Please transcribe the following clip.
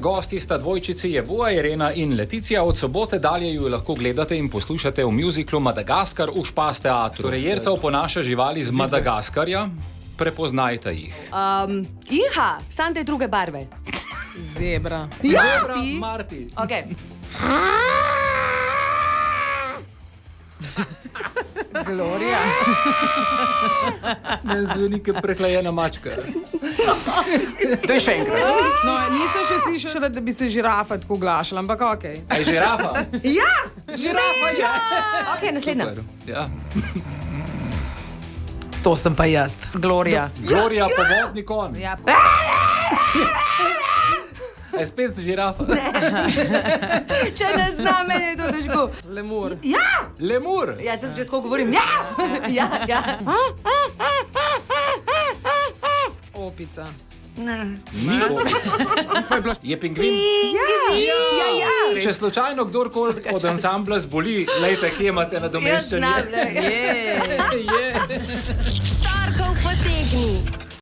Gosti sta dvojčici Jevoa, Irena in Leticija. Od sobote dalje ju lahko gledate in poslušate v muziklu Madagaskar v Špas teatru. Torej, Jerca oponaša živali z Madagaskarja. Prepoznajte jih. Iha, sam te druge barve. Zebra. Zebra, Marti. Okay. Gloria. Ne zveni, kot preklejena mačka. Daj še enkrat. No, nisem še slišala, da bi se žirafa tako oglašala, ampak okej. A je žirafa? Ja! Žirafa, ja! Ok, naslednja. Super, ja. To sem pa jaz. Gloria. Gloria, povodni kon. Ja. A je spet žirafa? Če ne znam, meni je to težko. Lemur. Ja! Lemur. Ja, se že tako govorim. Ja! Ja, ja. Opica. Ni opica. Je pingvin? Ja. Če slučajno kdorkoli od ansambla zboli, lejte, kje imate Jaz nadomeščanje. znam, ne. Je. Torkov potegni.